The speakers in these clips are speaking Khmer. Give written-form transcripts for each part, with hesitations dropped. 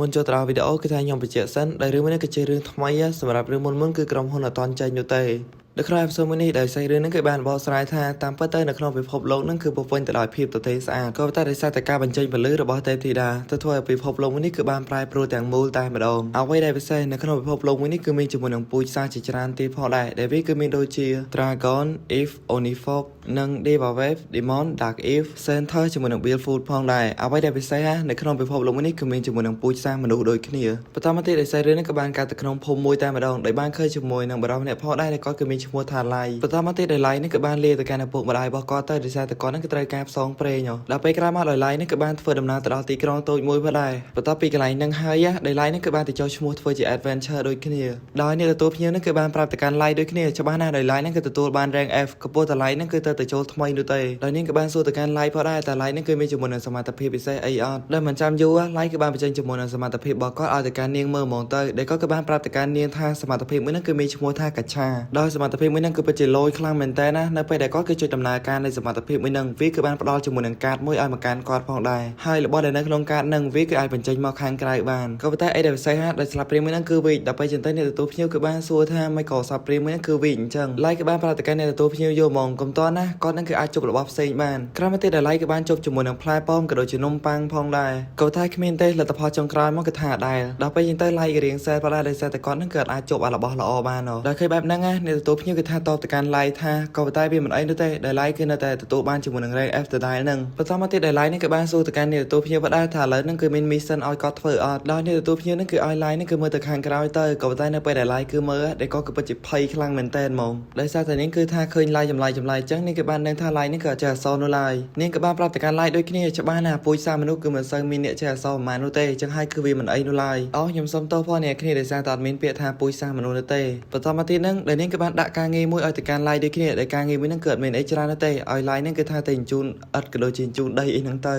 មុនចូលទៅដល់វីដេអូគឺថាខ្ញុំបញ្ជាក់សិនដែលរឿងនេះគឺជារឿងថ្មីសម្រាប់រឿងមុនគឺក្រុមហ៊ុនអត់តន់ចេញនោះទេនៅក្នុងអេពីសូតមួយនេះដោយសាររឿងហ្នឹងគឺបានបកស្រាយថាតាមពិតទៅនៅក្នុងពិភពលោកហ្នឹងគឺពោរពេញទៅដោយភាពទទេស្អាតក៏តែដោយសារតែការបញ្ចេញពលិរបស់ទេពធីតាទៅធ្វើឲ្យពិភពលោកមួយនេះគឺបានប្រែប្រួលទាំងមូលតែម្ដងអ្វីដែលពិសេសនៅក្នុងពិភពលោកមួយនេះគឺមានជាមួយនឹងពូជសាសន៍ជាច្រើនទៀតផងដែរដែលវាគឺមានដូចជា Dragon, Eve, Oniphobe និង Devawave, Demon, Dark Eve, Center ជាមួយនឹង Beelfoot ផងដែរអ្វីដែលពិសេសនៅក្នុងពិភពលោកមួយនេះគឺមានជាមួយនឹងពូជសាសន៍មនុស្សដូចគ្នាបន្តមកទៀតដោយសាររឿងនេះក៏បានកាត់ទៅក្នុងភូមិមួយតែម្ដងដោយបានឃើញជាមួយនឹងបរិបទម្នាក់ផងដែរដែលគាត់គឺមានឈ្មោះថាឡៃបន្តមកទៀតដោយឡៃនេះក៏បានលាទៅកាន់ឪពុកម្ដាយរបស់គាត់ទៅដោយសារតែគាត់នឹងក៏ត្រូវការផ្សងព្រេងដល់ពេលក្រោយមកដោយឡៃនេះក៏បានធ្វើដំណើរទៅដល់ទីក្រុងតូចមួយផងដែរបន្ទាប់ពីកន្លែងនឹងហើយដោយឡៃនេះក៏បានទៅចុះឈ្មោះធ្វើជា adventure ដូចគ្នាដោយអ្នកទទួលភ្ញៀវនេះក៏បានប្រាប់ទៅកាន់ឡៃដូចគ្នាច្បាស់ណាស់ដោយឡៃនេះក៏ទទួលបាន rank F ក៏ពោលតែឡៃនេះគឺទៅចូលថ្មីនោះទេដោយនាងក៏បានសួរទៅកាន់ឡៃផងដែរតែឡៃនេះគឺមានជាមួយនឹងសមត្ថភាពពិសេសអីអត់ដែលមិនចាំយូរឡៃក៏បានបញ្ចេញជាមួយនឹងសមត្ថភាពរបស់គាត់ឲ្យទៅកាន់នាងមើលហ្មងទៅដែលគាត់ក៏បានប្រាប់ទៅកាន់នាងថាសមត្ថភាពមួយនេះគឺមានឈ្មោះថាកាឆាដោយសមត្ថភាពមួយនេះគឺពិតជាលយខ្លាំងមែនតើណានៅពេលដែលគាត់គឺជួយដំណើរការនៃសមត្ថភាពមួយនឹងវាគឺបានផ្ដល់ជាមួយនឹងកាតមួយឲ្យមកកាន់គាត់ផងដែរហើយរបស់ដែលនៅក្នុងកាតនឹងវាគឺអាចបញ្ចេញមកខាងក្រៅបានក៏ប៉ុន្តែអីដែលពិសេសណាដែលស្លាបព្រាមួយនឹងគឺវិញដល់ពេលចន្ទអ្នកទទួលភ្ញៀវគឺបានសួរថាមិនក៏ស្លាបព្រាមួយនឹងគឺវិញអញ្ចឹងឡៃក៏បានប្រាប់ទៅកាន់អ្នកទទួលភ្ញៀវយកហ្មងកុំតណាគាត់នឹងគឺអាចជប់របស់ផ្សេងបានក្រោយមកទៀតឡៃក៏បានជប់ជាមួយនឹងផ្លែប៉ោមក៏ដូចជានំប៉័ងផងដែរក៏តែគ្មានទេលទ្ធផលចុងក្រោយមកគឺថាដែរដល់ពេលយើងទៅឡៃក៏រៀងសែប៉ុន្តែដោយសារតែគាត់នឹងគឺអាចជប់របស់ល្អបានដល់ឃើញបែបហ្នឹងអ្នកទទួលភ្ញៀវគឺថាតបទៅកាន់ឡៃថាក៏តែវាមិនអីនោះទេដែលឡៃគឺនៅតែទទួលបានជាមួយនឹង rank F ដដែលហ្នឹងបន្តមកទៀតដែលឡៃនេះក៏បានសួរទៅកាន់អ្នកទទួលភ្ញៀវដែរថាឥឡូវហ្នឹងគឺមាន mission ឲ្យគាត់ធ្វើអត់ដល់អ្នកទទួលភ្ញៀវហ្នឹងគឺឲ្យឡៃនេះគឺមើលទៅខាងក្រោយទៅក៏តែនៅពេលដែលឡៃគឺមើលដែលគាត់គឺពិតជាភ័យខ្លាំងមែនតើហ្មងដោយសារតែនាងគឺថាឃើញឡៃចម្លែកអញ្ចឹងនាងក៏បានដឹងថាឡៃនេះក៏ចេះអសរនោះឡើយនាងក៏បានប្រាប់ទៅកាន់ឡៃដូចគ្នាច្បាស់ណាស់ពូជសាសន៍មនុស្សគឺមិនសូវមានអ្នកចេះអសរប្រហែលនោះទេអញ្ចឹងហើយគឺវាមិនអីនោះឡើយខ្ញុំសុំទោសផងអ្នកគ្នាដោយសារតែអត់មានពាក្យថាពូជសាសន៍មនុស្សនោះទេបន្តមកទៀតហ្នឹងដែលនាងក៏បានដាក់ការងារមួយឲ្យទៅកាន់ឡៃដូចគ្នាដែលការងារមួយហ្នឹងគឺអត់មានអីច្រើនទេឲ្យឡៃហ្នឹងគឺថាតែជូនឥតក៏ដូចជាជូនដីអីហ្នឹងទ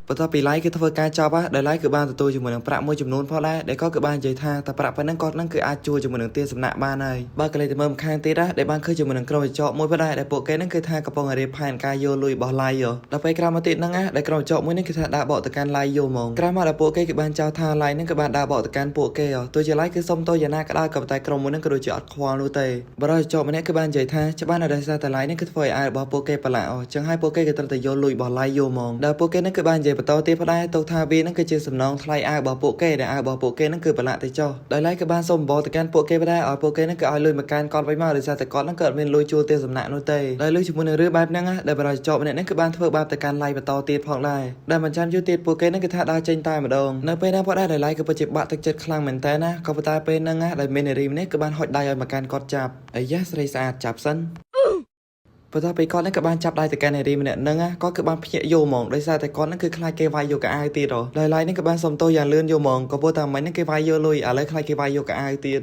ៅបន្ទាប់ពីឡៃគឺធ្វើការចប់ដែលឡៃគឺបានទទួលជាមួយនឹងប្រាក់មួយចំនួនផងដែរដែលគាត់គឺបាននិយាយថាតែប្រាក់ប៉ុណ្ណឹងគាត់នឹងគឺអាចជួយជាមួយនឹងទានសំណាក់បានហើយបើកលេទៅមើលម្ខាងទៀតដែលបានឃើញជាមួយនឹងក្រុមវិចកមួយផងដែរដែលពួកគេនឹងគឺថាកំពុងរៀបផែនការយកលុយរបស់ឡៃដល់ពេលក្រោយមកទៀតហ្នឹងដែលក្រុមវិចកមួយនេះគឺថាដាក់បកទៅកាន់ឡៃយកហ្មងក្រោយមកដល់ពួកគេគឺបានចោទថាឡៃនឹងគឺបានដាក់បកទៅកាន់ពួកគេទោះជាឡៃគឺសុំទោសយ៉ាងណាក៏ដោយក៏តែក្រុមមួយនឹងក៏ដូចជាអត់ខ្វល់នោះទេបរិយាចកម្នាក់គឺបាននិយាយថាច្បាស់ណាស់ដោយសារតែឡៃនឹងគឺធ្វើឲ្យអាយរបស់ពួកគេប្រឡាក់ចឹងហើយពួកគេក៏ត្រូវតែយកលុយរបស់ឡៃយកហ្មងដល់ពួកគេនឹងគឺបាននិយាយបន្តទៀតផងដែរថាវានឹងគឺជាសំណងថ្លៃអាវរបស់ពួកគេដែលអាវរបស់ពួកគេនឹងគឺប្រឡាក់ទៅចុះដោយឡែកក៏បានសូមបំបទៅកាន់ពួកគេដែរឲ្យពួកគេនឹងគឺឲ្យលុយមកកាន់គាត់វិញមកដោយសារតែគាត់នឹងក៏អត់មានលុយជួលទេសំណាក់នោះទេដោយលុយជាមួយនឹងរឿងបែបហ្នឹងដែលបរិយាចកម្នាក់នឹងគឺបានធ្វើបាបទៅកាន់ឡៃបន្តទៀតផងដែរដែលមិនចាំយូរទៀតពួកគេនឹងគឺថាដើរចេញតែម្ដងនៅពេលហ្នឹងផងដែរដោយឡែកក៏ពិតជាបាក់ទឹកចិត្តខ្លាំងមែនតើណាក៏ប៉ុន្តែពេលហ្នឹងដែលមាននារីម្នាក់គឺបានហុចដៃឲ្យមកកាន់គាត់ចាប់អាយ៉ាស្រីស្អាតចាប់សិនបន្ទាប់ពីគាត់នឹងក៏បានចាប់ដៃទៅកាន់នារីម្នាក់ហ្នឹងគាត់គឺបានភ្ញាក់យកហ្មងដោយសារតែគាត់នឹងគឺខ្លាចគេវាយយកកៅអៅទៀតដោយឡែកនេះក៏បានសុំទោសយ៉ាងលឿនយកហ្មងក៏ព្រោះតែមិនហ្នឹងគេវាយយកលុយឥឡូវខ្លាចគេវាយយកកៅអៅទៀ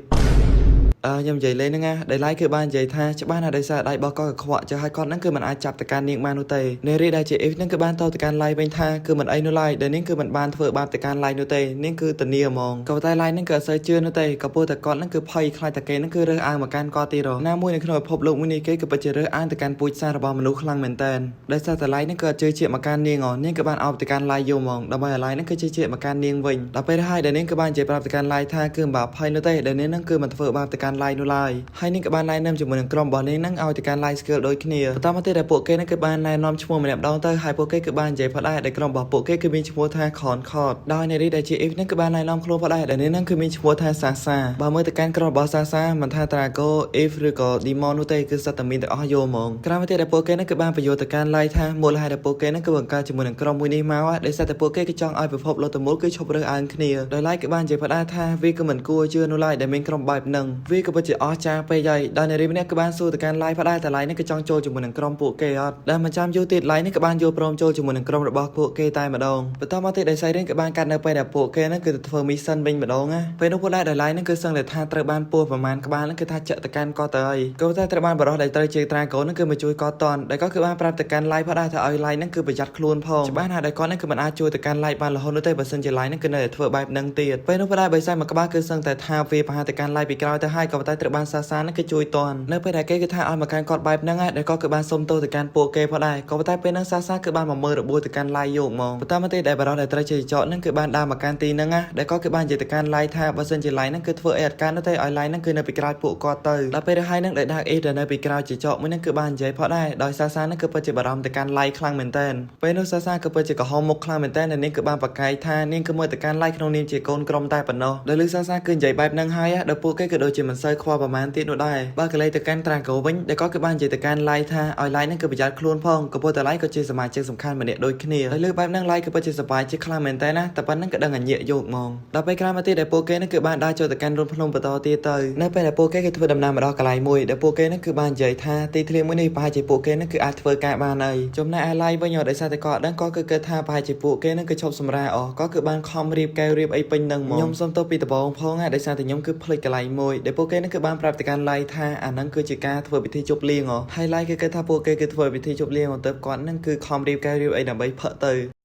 តខ្ញុំនិយាយលេងហ្នឹងដែលឡៃគឺបាននិយាយថាច្បាស់ណាស់ដោយសារដៃរបស់គាត់ក៏ខ្វក់ចេះឲ្យគាត់ហ្នឹងគឺមិនអាចចាប់ទៅកាន់នាងបាននោះទេនារីដែលជា If ហ្នឹងគឺបានតទៅកាន់ឡៃវិញថាគឺមិនអីនោះឡើយដែលនាងគឺមិនបានធ្វើបាបទៅកាន់ឡៃនោះទេនាងគឺធានាហ្មងក៏តែឡៃហ្នឹងគឺអត់សូវជឿនោះទេក៏ព្រោះតែគាត់ហ្នឹងគឺភ័យខ្លាចតែគេហ្នឹងគឺរើសអើងមកកាន់គាត់ទៀតណាមួយនៅក្នុងពិភពលោកមួយនេះគេក៏ពិតជារើសអើងទៅកាន់ពូជសាសន៍របស់មនុស្សខ្លាំងមែនតើដោយសារតែឡៃហ្នឹងក៏អត់ជឿជាក់មកកាន់នាងនាងក៏បានអោបទៅកាន់ឡៃយកហ្មងដើម្បីឲ្យឡៃហ្នឹងគឺជឿជាក់មកកាន់នាងវិញដល់ពេលហើយដែលនាងក៏បាននិយាយប្រាប់ទៅកាន់ឡៃថាគឺមិនបាភ័យនោះទេដែលនាងហ្នឹងគឺមិនធ្វើបាបទៅកាន់ឡៃនោះឡើយហើយនាងក៏បានណែនាំជាមួយនឹងក្រុមរបស់នាងហ្នឹងឲ្យទៅកាន់ live skill ដូចគ្នាបន្តមកទៀតដែលពួកគេហ្នឹងគឺបានណែនាំឈ្មោះម្នាក់ម្ដងទៅហើយពួកគេគឺបាននិយាយផងដែរដែលក្រុមរបស់ពួកគេគឺមានឈ្មោះថា Concord ដោយនារីដែលជា If ហ្នឹងគឺបានណែនាំខ្លួនផងដែរដែលនាងហ្នឹងគឺមានឈ្មោះថា Sasa បើមើលទៅកាន់ក្រុមរបស់ Sasa មិនថា Drago, If ឬក៏ Demon នោះទេគឺសត្វតែមានទាំងអស់យកហ្មងក្រោយមកទៀតដែលពួកគេហ្នឹងគឺបានបញ្យល់ទៅកាន់ live ថាមូលហេតុដែលពួកគេហ្នឹងគឺបង្កើតជាមួយនឹងក្រុមមួយនេះមកដោយសារតែពួកគេគឺចង់ឲ្យពិភពលោកទាំងមូលគឺឈប់រើសអើងគ្នាដោយឡែកគឺបាននិយាយផងដែរថាវាគឺមិនគួរជឿនោះឡើយដែលមានក្រុមបែបហ្នឹងវាក៏ពិតជាអស្ចារ្យពេកហើយដោយនារីម្នាក់ក៏បានសួរទៅកាន់ live ផងដែរតែ live នេះក៏ចង់ចូលជាមួយនឹងក្រុមពួកគេអត់ដែលមិនចាំយូរទៀត live នេះក៏បានយល់ព្រមចូលជាមួយនឹងក្រុមរបស់ពួកគេតែម្ដងបន្តមកទៀតដែល Siren ក៏បានកាត់នៅពេលដែលពួកគេហ្នឹងគឺទៅធ្វើ mission វិញម្ដងណាពេលនោះពួកដែរដែល live នេះគឺសឹងតែថាត្រូវបានពោះប្រមាណក្បាលហ្នឹងគឺថាចាក់ទៅកាន់គាត់ទៅហើយក៏តែត្រូវបានបរិះដែលត្រូវជា Dragon ហ្នឹងគឺមកជួយគាត់តន់ដែលគាត់គឺបានប្រាប់ទៅកាន់ live ផងដែរថាឲ្យ live ហ្នឹងគឺប្រយ័ត្នខ្លួនផងច្បាស់ណាស់ដែលគាត់ហ្នឹងគឺមិនអាចជួយទៅកាន់ live បានរហូតនោះទេបើសិនជា live ហ្នឹងគឺនៅតែធ្វើបែបហ្នឹងទៀតពេលនោះពួកដែរបើខ្សែមួយក្បាលគឺសឹងតែថាវាប្រហែលទៅកាន់ live ពីក្រោយទៅហើយ ក៏តែត្រូវបានសាសានឹងគេជួយតន់នៅពេលដែលគេគឺថាឲ្យមកកាន់គាត់បែបហ្នឹងហើយដែលក៏គឺបានសុំទោសទៅកាន់ពួកគេផងដែរក៏តែពេលហ្នឹងសាសាគឺបានមកមើលរបួសទៅកាន់ឡាយយកមកបន្តមកទេដែលបារោះដែលត្រូវជាចោតហ្នឹងគឺបានដើរមកកាន់ទីហ្នឹងដែលក៏គឺបាននិយាយទៅកាន់ឡាយថាបើសិនជាឡាយហ្នឹងគឺធ្វើអីអត់កាន់នោះទេឲ្យឡាយហ្នឹងគឺនៅពីក្រោយពួកគាត់ទៅដល់ពេលហើយហ្នឹងដែលដាកអេដែលនៅពីក្រោយជាចោតមួយហ្នឹងគឺបាននិយាយផងដែរដោយសាសាហ្នឹងគឺពិតជាបារម្ភទៅកាន់ឡាយខ្លាំងមែនតើពេលនោះសាសាគឺពិតជាក្រហមមុខខ្លាំងមែនតើនាងគឺបានប្រកែកថានាងគឺមើលទៅកាន់ឡាយក្នុងនាមជាកូនក្រុមតែប៉ុណ្ណោះដោយលឺសាសាគឺនិយាយបែបហ្នឹងហើយដល់ពួកគេក៏ដូចជាមិនសូវខ្វល់ប្រមាណទៀតនោះដែរបើកលេទៅកាន់ត្រាកូវិញដែលក៏គឺបាននិយាយទៅកាន់ឡាយថាឲ្យឡាយហ្នឹងគឺប្រយ័ត្នខ្លួនផងក៏ប៉ុន្តែឡាយក៏ជាសមាជិកសំខាន់ម្នាក់ដូចគ្នាហើយលឺបែបហ្នឹងឡាយគឺពិតជាសប្បាយជាខ្លាំងមែនតើណាតែប៉ុណ្្នឹងក៏ដឹងអញ្ញាយកមកដល់ពេលក្រោយមកទៀតដែលពួកគេហ្នឹងគឺបានដើរចូលទៅកាន់រនភ្នំបន្តទៀតទៅនៅពេលដែលពួកគេធ្វើដំណើរមកដល់កន្លែងមួយដែលពួកគេហ្នឹងគឺបាននិយាយថាទីធ្លាមួយនេះប្រហែលជាពួកគេហ្នឹងគឺអាចធ្វើការបានហើយចំណែកឯឡាយវិញដោយសារតែគាត់ដឹងក៏គឺគិតថាប្រហែលជាពួកគេហ្នឹងគឺឈប់សម្រាកក៏គឺបានខំរៀបកែវរៀបអីពេញនឹងមកខ្ញុំសុំទោសពីដំបូងផងដោយសារតែខ្ញុំគឺភ្លេចកន្លែងមួយដែលពួកគេហ្នឹងគឺបានប្រាប់ទៅកាន់ឡាយថាអាហ្នឹងគឺជាការធ្វើពិធីជប់លៀងហើយឡាយគឺគិតថាពួកគេគឺធ្វើពិធីជប់លៀងទៅគាត់ហ្នឹងគឺខំរៀបកែវរៀបអីដើម្បីផឹកទ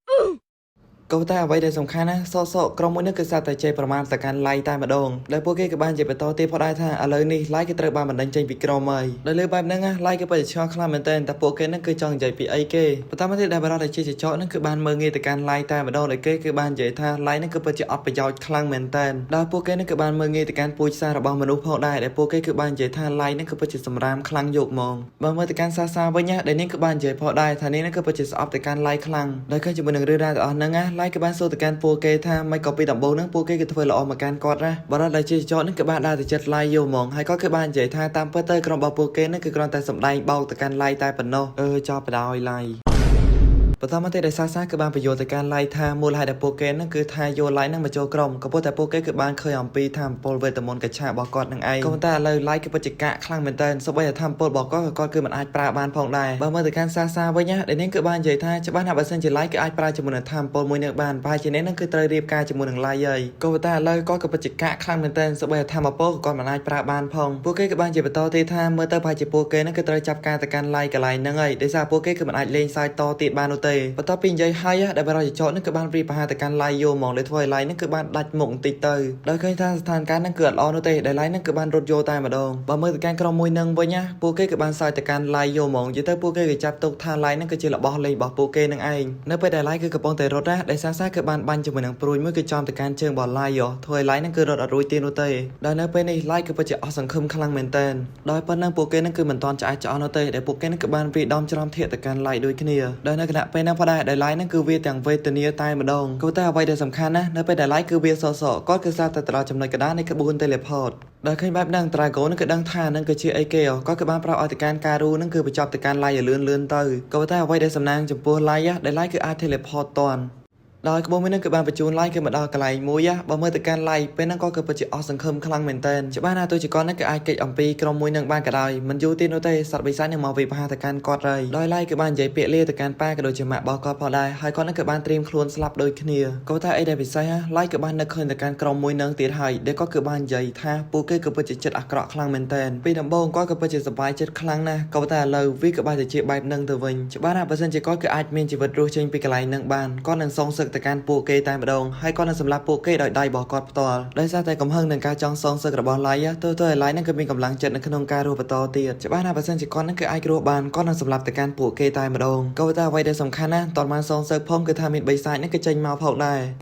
ៅក៏តែអ្វីដែលសំខាន់ណាសសក្រុមមួយនេះគឺសាតែជេរប្រមាណទៅកាន់ឡាយតែម្ដងដែលពួកគេក៏បានជាបន្តទៀតផងដែរថាឥឡូវនេះឡាយគឺត្រូវបានបណ្ដឹងចេញពីក្រុមហើយដល់លើបែបហ្នឹងឡាយគឺពិតជាឆ្ងល់ខ្លាំងមែនទែនតែពួកគេហ្នឹងគឺចង់និយាយពីអីគេបន្តមកទៀតដែលបារោះដែលជាចោហ្នឹងគឺបានមើងងាយទៅកាន់ឡាយតែម្ដងដោយគេគឺបាននិយាយថាឡាយហ្នឹងគឺពិតជាអត់ប្រយោជន៍ខ្លាំងមែនទែនដល់ពួកគេហ្នឹងគឺបានមើងងាយទៅកាន់ពូជសាសរបស់មនុស្សផងដែរដែលពួកគេគឺបាននិយាយថាឡាយហ្នឹងគឺពិតជាសម្រាមខ្លាំងយកមកបើមើលទៅកាន់សាសាវិញដែលនាងគឺបាននិយាយផងដែរថានាងហ្នឹងគឺពិតជាស្អប់ទៅកាន់ឡាយខ្លាំងដោយឃើញជាមួយនឹងរឿងរ៉ាវទាំងអស់ហ្នឹងឡាយគឺបានសួរទៅកាន់ពួកគេថាមិនក៏ពីដំបូងហ្នឹងពួកគេគឺធ្វើល្អមកកាន់គាត់ណាបារោះដែលជាចោតហ្នឹងគឺបានដើរទៅចិត្តឡាយយកហ្មងហើយក៏គឺបាននិយាយថាតាមពិតទៅក្រុមរបស់ពួកគេហ្នឹងគឺគ្រាន់តែសម្ដែងបោកទៅកាន់ឡាយតែប៉ុណ្ណោះចោលបដ ாய் ឡាយបន្តមកទៀតដែលសាសាគឺបានបញ្យល់ទៅកាន់ឡាយថាមូលហេតុដែលពួកគេហ្នឹងគឺថាយកឡាយហ្នឹងមកចូលក្រុមក៏ប៉ុន្តែពួកគេគឺបានឃើញអំពីថាមពលវេទមន្តកច្ឆារបស់គាត់នឹងឯងក៏ប៉ុន្តែឥឡូវឡាយគឺពិតជាកាក់ខ្លាំងមែនតើសូម្បីតែថាមពលរបស់គាត់គឺមិនអាចប្រើបានផងដែរបើមើលទៅកាន់សាសាវិញដែលនាងគឺបាននិយាយថាច្បាស់ណាស់បើសិនជាឡាយគឺអាចប្រើជាមួយនឹងថាមពលមួយនឹងបានប្រហែលជានេះហ្នឹងគឺត្រូវរៀបការជាមួយនឹងឡាយហើយក៏ប៉ុន្តែឥឡូវគាត់ក៏ពិតជាកាក់ខ្លាំងមែនតើសូម្បីតែថាមពលគាត់មិនអាចប្រើបានផងពួកគេក៏បានជាបន្តទៀតថាមើលទៅប្រហែលជាពួកគេហ្នឹងគឺត្រូវចាប់ការទៅកាន់ឡាយកន្លែងហ្នឹងហើយដោយសារពួកគេគឺមិនអាចលេងសើចតទៀតបាននោះទេបន្ទាប់ពីនិយាយហើយដែលបារោះចោតនឹងគឺបានព្រីប្រហារទៅកាន់ឡាយយកមកដែលធ្វើឲ្យឡាយនឹងគឺបានដាច់មុខបន្តិចទៅដោយឃើញថាស្ថានភាពនឹងគឺអត់ល្អនោះទេដែលឡាយនឹងគឺបានរត់យកតែម្ដងបើមើលទៅកាន់ក្រុមមួយនឹងវិញពួកគេគឺបានសើចទៅកាន់ឡាយយកមកនិយាយទៅពួកគេក៏ចាប់ទុកថាឡាយនឹងគឺជារបស់លេងរបស់ពួកគេនឹងឯងនៅពេលដែលឡាយគឺកំពុងតែរត់ដែលសាសាគឺបានបាញ់ជាមួយនឹងព្រួយមួយគឺចំទៅកាន់ជើងរបស់ឡាយធ្វើឲ្យឡាយនឹងគឺរត់អត់រួចទៀតនោះទេដោយនៅពេលនេះឡាយគឺពិតជាអស់សង្ឃឹមខ្លាំងមែនតើដោយប៉ុណ្ណឹងពួកគេនឹងគឺមិនតន់ឆ្អែតឆ្អន់នោះទេដែលពួកគេនឹងគឺបានព្រីដំច្រំធាក់ទៅកាន់ឡាយដូចគ្នាដោយនៅគណៈពេលហ្នឹងផងដែរដែលឡាយនឹងគឺវាទាំងវេទនាតែម្ដងក៏តែអ្វីដែលសំខាន់ណាស់នៅពេលដែលឡាយគឺវាសសគាត់គឺសាទៅដល់ចំណុចកណ្ដាលនៃក្បួន teleport ដែលឃើញបែបហ្នឹង Dragon នឹងគឺដឹងថានឹងគឺជាអីគេគាត់គឺបានប្រាប់ឲ្យទៅកាន់ការូនឹងគឺបញ្ចប់ទៅកាន់ឡាយឲ្យលឿនទៅក៏តែអ្វីដែលសំណាងចំពោះឡាយដែលឡាយគឺអាច teleport តន់ដោយក្បួនមួយនឹងគឺបានបញ្ជូនឡាយគឺមកដល់កន្លែងមួយបើមើលទៅកាន់ឡាយពេលហ្នឹងក៏គឺពិតជាអស់សង្ឃឹមខ្លាំងមែនតើច្បាស់ណាស់ទោះជាគាត់នឹងគឺអាចកិច្ចអំពីក្រុមមួយនឹងបានក៏ដោយមិនយូរទៀតនោះទេសត្វបិសាចនឹងមកវិបហាទៅកាន់គាត់ហើយដោយឡាយគឺបាននិយាយពាក្យលាទៅកាន់ប៉ាក៏ដូចជាម៉ាក់របស់គាត់ផងដែរហើយគាត់នឹងគឺបានត្រៀមខ្លួនស្លាប់ដូចគ្នាក៏ថាអីដែលពិសេសឡាយគឺបាននឹកឃើញទៅកាន់ក្រុមមួយនឹងទៀតហើយដែលគាត់គឺបាននិយាយថាពួកគេគឺពិតជាចិត្តអាក្រក់ខ្លាំងមែនតើពីដំបូងគាត់គឺពិតជាសប្បាយចិត្តខ្លាំងណាស់ក៏តែឥឡូវវាក៏បែរទៅជាបែបនឹងទៅវិញច្បាស់ណាស់បើសិនជាគាត់គឺអាចមានជីវិតរស់ចេញពីកន្លែងនឹងបានគាត់នឹងសងសឹកទៅកាន់ពួកគេតែម្ដងហើយគាត់នឹងសម្លាប់ពួកគេដោយដៃរបស់គាត់ផ្ទាល់ដោយសារតែកំហឹងនឹងការចង់សងសឹករបស់ឡាយទើបឲ្យឡាយនឹងគឺមានកម្លាំងចិត្តនៅក្នុងការរស់បន្តទៀតច្បាស់ណាស់បើសិនជាគាត់នឹងគឺអាចរស់បានគាត់នឹងសម្លាប់ទៅកាន់ពួកគេតែម្ដងក៏តែអ្វីដែលសំខាន់ណាស់តនបានសងសឹកផងគឺថាមានបិសាចនឹងគឺចេញមកផងដែ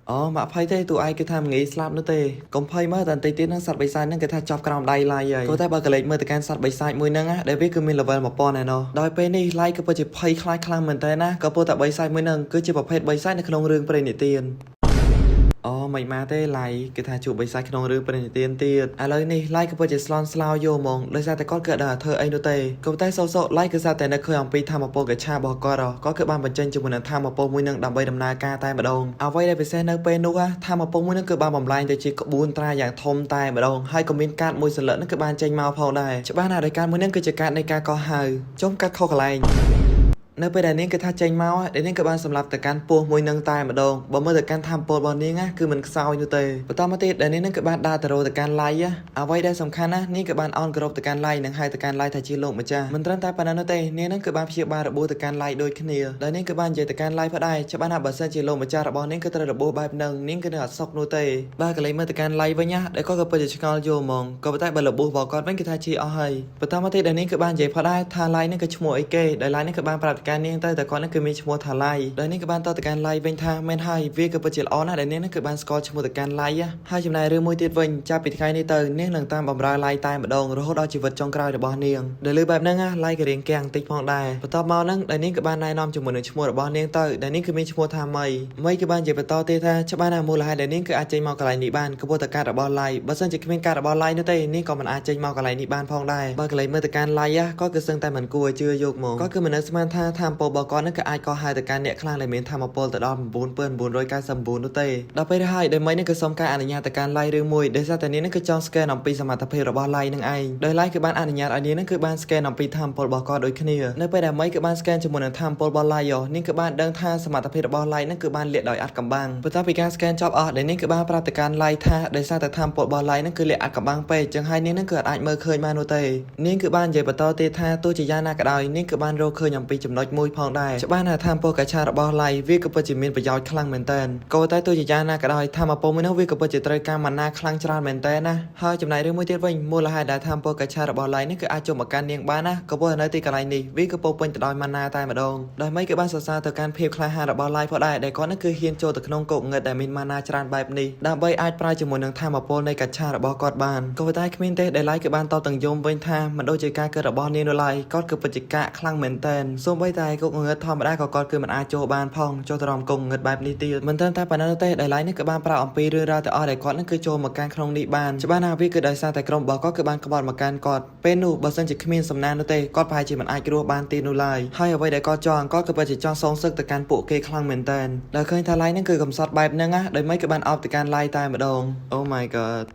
រមកភ័យទេទូឯងគឺថាមិនងាយស្លាប់នោះទេកុំភ័យមើលតែបន្តិចទៀតនឹងសត្វបិសាចនឹងគឺថាជាប់ក្រោមដៃឡាយហើយក៏តែបើកលេចមើលទៅកាន់សត្វបិសាចមួយហ្នឹងដែលវាគឺមាន level 1000 ឯណោះដោយពេលនេះឡាយគឺពិតជាភ័យខ្លាចខ្លាំងមែនតើណាក៏ពោលតែបិសាចមួយហ្នឹងគឺជាប្រភេទបិសាចនៅក្នុងរឿងព្រេងនិទានមិនមកទេឡាយគឺថាជួបបិសាចក្នុងរឿងព្រេងនិទានទៀតឥឡូវនេះឡាយក៏ពិតជាស្លន់ស្លោយកហ្មងដោយសារតែគាត់គឺដើរធ្វើអីនោះទេក៏តែសោសឡាយគឺសារតែនឹកឃើញអំពីធម្មពលកច្ឆារបស់គាត់គឺបានបញ្ចេញជាមួយនឹងធម្មពលមួយនឹងដើម្បីដំណើរការតែម្ដងអ្វីដែលពិសេសនៅពេលនោះធម្មពលមួយនឹងគឺបានបំលែងទៅជាក្បួនត្រាយ៉ាងធំតែម្ដងហើយក៏មានកាតមួយសន្លឹកនឹងគឺបានចេញមកផងដែរច្បាស់ណាស់ដោយកាតមួយនឹងគឺជាកាតនៃការកោះហៅចុំកាត់ខុសកន្លែង នៅពេលដែលនាងគេថាចេញមកដែលនាងក៏បានសម្រាប់ទៅកាន់ពោះមួយនឹងតែម្ដងបើមើលទៅកាន់ធម្មពលរបស់នាងគឺមិនខ្សោយនោះទេបន្តមកទៀតដែលនាងនឹងក៏បានដើរទៅរកទៅកាន់ឡៃអ្វីដែលសំខាន់ណាស់នាងក៏បានអោនគោរពទៅកាន់ឡៃនិងហៅទៅកាន់ឡៃថាជាលោកម្ចាស់មិនត្រឹមតែប៉ុណ្ណឹងនោះទេនាងនឹងក៏បានព្យាបាលរបួសទៅកាន់ឡៃដូចគ្នាដែលនាងក៏បាននិយាយទៅកាន់ឡៃផងដែរច្បាស់ណាស់បើសិនជាលោកម្ចាស់របស់នាងក៏ត្រូវរបួសបែបហ្នឹងនាងក៏នឹងអត់សុខនោះទេបាទកន្លែងមើលទៅកាន់ឡៃវិញណាដែលគាត់ក៏ពិតជាឆ្ងល់យល់ហ្មងក៏ប៉ុន្តែបើរបួសរបស់គាត់វិញគឺថាជាអស់ហើយបន្តមកទៀតដែលនាងក៏បាននិយាយផងដែរថាឡៃនឹងក៏ឈ្មោះអីគេដែលឡៃនឹងក៏បានប្រាប់ទៅកាន់នាងទៅតែគាត់នឹងគឺមានឈ្មោះថាឡៃដែលនាងក៏បានតទៅកាន់ឡៃវិញថាមែនហើយវាក៏ពិតជាល្អណាស់ដែលនាងនឹងគឺបានស្គាល់ឈ្មោះទៅកាន់ឡៃហើយចំណែករឿងមួយទៀតវិញចាប់ពីថ្ងៃនេះទៅនាងនឹងតាមបម្រើឡៃតែម្ដងរហូតដល់ជីវិតចុងក្រោយរបស់នាងដែលលើបែបហ្នឹងឡៃក៏រៀងកាំងតិចផងដែរបន្ទាប់មកហ្នឹងដែលនាងក៏បានណែនាំជាមួយនឹងឈ្មោះរបស់នាងទៅដែលនាងគឺមានឈ្មោះថាមីក៏បាននិយាយបន្តទៀតថាច្បាស់ណាស់មូលហេតុដែលនាងគឺអាចចេញមកកន្លែងនេះបានក៏ព្រោះតែការរបស់ឡៃបើសិនជាគ្មានការរបស់ឡៃនោះទេនាងក៏មិនអាចចេញមកកន្លែងនេះបានផងដែរបើកន្លែងមើលទៅកាន់ឡៃក៏គឺសឹងតែមិនគួរឲ្យជឿយកមកក៏គឺមិននឹកស្មានថាធម្មពលរបស់គាត់នឹងក៏អាចកោះហៅទៅកាន់អ្នកខ្លាំងដែលមានធម្មពលទៅដល់9999នោះទេដល់ពេលហើយដែលមីនឹងក៏សុំការអនុញ្ញាតទៅកាន់ឡៃរឿងមួយដោយសារតែនាងនឹងក៏ចង់ស្កេនអំពីសមត្ថភាពរបស់ឡៃនឹងឯងដោយឡៃគឺបានអនុញ្ញាតឲ្យនាងនឹងគឺបានស្កេនអំពីធម្មពលរបស់គាត់ដូចគ្នានៅពេលដែលមីគឺបានស្កេនជាមួយនឹងធម្មពលរបស់ឡៃនាងគឺបានដឹងថាសមត្ថភាពរបស់ឡៃនឹងគឺបានលាក់ដោយអត់កំបាំងបន្ទាប់ពីការស្កេនចប់អស់ដែលនាងគឺបានប្រាប់ទៅកាន់ឡៃថាដោយសារតែធម្មពលរបស់ឡៃនឹងគឺលាក់អត់កំបាំងពេកចឹងហើយនាងនឹងគឺអាចមើលឃើញបាននោះទេនាងគឺបាននិយាយបន្តទៀតថាទោះជាយ៉ាងណាក៏ដោយនាងគឺបានរកឃើញអំពីចំណុចមួយផងដែរច្បាស់ណាស់ធម្មពលកច្ឆារបស់ឡៃវាក៏ពិតជាមានប្រយោជន៍ខ្លាំងមែនតើក៏តែទោះជាយ៉ាងណាក៏ដោយធម្មពលមួយនោះវាក៏ពិតជាត្រូវការម៉ាណាខ្លាំងច្រើនមែនតើណាហើយចំណែករឿងមួយទៀតវិញមូលហេតុដែលធម្មពលកច្ឆារបស់ឡៃនេះគឺអាចចូលមកកាន់នាងបានណាក៏ព្រោះនៅទីកន្លែងនេះវាក៏ពោពេញទៅដោយម៉ាណាតែម្ដងដោយមិនក៏បានសរសើរទៅកាន់ភាពក្លាហានរបស់ឡៃផងដែរដែលគាត់នឹងគឺហ៊ានចូលទៅក្នុងគោកងឹតដែលមានម៉ាណាច្រើនបែបនេះដើម្បីអាចប្រើជាមួយនឹងធម្មពលនៃកច្ឆារបស់គាត់បានក៏តែគ្មានទេដែលឡៃគឺបានតបទាំងយំវិញថាមិនដូចជាការកើតរបស់នាងនោះឡើយគាត់គឺពិតជាកាក់ខ្លាំងមែនតើសូម្បីតែគោកងឹតធម្មតាក៏គាត់គឺមិនអាចចូលបានផងចូលទៅរំគងងឹតបែបនេះទៀតមិនត្រឹមតែប៉ុណ្ណឹងទេដែលឡៃនេះក៏បានប្រាប់អំពីរឿងរ៉ាវទាំងអស់ដែលគាត់នឹងគឺចូលមកកាន់ក្នុងនេះបានច្បាស់ណាស់វាគឺដោយសារតែក្រុមរបស់គាត់គឺបានក្បត់មកកាន់គាត់ពេលនោះបើសិនជាគ្មានសំណាងនោះទេគាត់ប្រហែលជាមិនអាចរស់បានទៀតនោះឡើយហើយអ្វីដែលគាត់ចង់គាត់គឺពិតជាចង់សងសឹកទៅកាន់ពួកគេខ្លាំងមែនតើដែលឃើញថាឡៃនឹងគឺកំសត់បែបហ្នឹងដោយមិនក៏បានអោបទៅកាន់ឡៃតែម្ដង Oh my god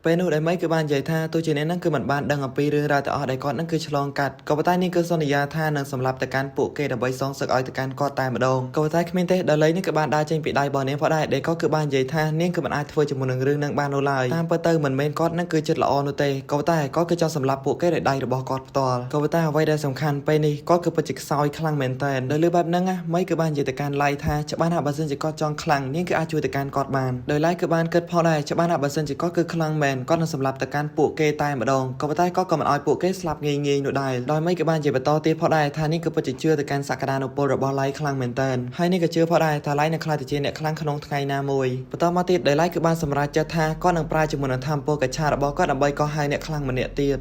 ពេលនោះដែលមីគឺបាននិយាយថាទោះជាអ្នកនឹងគឺមិនបានដឹងអំពីរឿងរ៉ាវទាំងអស់ដែលគាត់នឹងគឺឆ្លងកាត់ក៏ប៉ុន្តែនាងគឺសន្យាថានឹងសម្លាប់ទៅកាន់ពួកគេដើម្បីសងសឹកឲ្យទៅកាន់គាត់តែម្ដងក៏ប៉ុន្តែគ្មានទេដល់ឡៃនេះគឺបានដើរចេញពីដៃរបស់នាងផងដែរដែលគាត់គឺបាននិយាយថានាងគឺមិនអាចធ្វើជាមួយនឹងរឿងនឹងបាននោះឡើយតាមពិតទៅមិនមែនគាត់នឹងគឺចិត្តល្អនោះទេក៏ប៉ុន្តែគាត់គឺចង់សម្លាប់ពួកគេដោយដៃរបស់គាត់ផ្ទាល់ក៏ប៉ុន្តែអ្វីដែលសំខាន់ពេលនេះគាត់គឺពិតជាខ្សោយខ្លាំងមែនតើដោយលើបែបហ្នឹងមីគឺបាននិយាយទៅកាន់ឡៃថាច្បាស់ណាស់បើសិនជាគាត់ចង់ខ្លាំងនាងគឺអាចជួយទៅកាន់គាត់បានដោយឡៃគឺបានគិតផងដែរច្បាស់ណាស់បើសិនជាគាត់គឺខ្លាំងមែនគាត់នឹងសម្លាប់កាន់ពួកគេតែម្ដងក៏ប៉ុន្តែក៏មិនឲ្យពួកគេស្លាប់ងាយៗនោះដែរដោយមិនក៏បាននិយាយបន្តទៀតផងដែរថានេះក៏ពិតជាជឿទៅកាន់សក្តានុពលរបស់ឡៃខ្លាំងមែនតើហើយនេះក៏ជឿផងដែរថាឡៃនឹងខ្លាចទៅជាអ្នកខ្លាំងក្នុងថ្ងៃណាមួយបន្តមកទៀតដែលឡៃគឺបានសម្រេចចិត្តថាគាត់នឹងប្រើជាមួយនឹងធម្មពលកច្ឆារបស់គាត់ដើម្បីកោះហៅអ្នកខ្លាំងម្នាក់ទៀត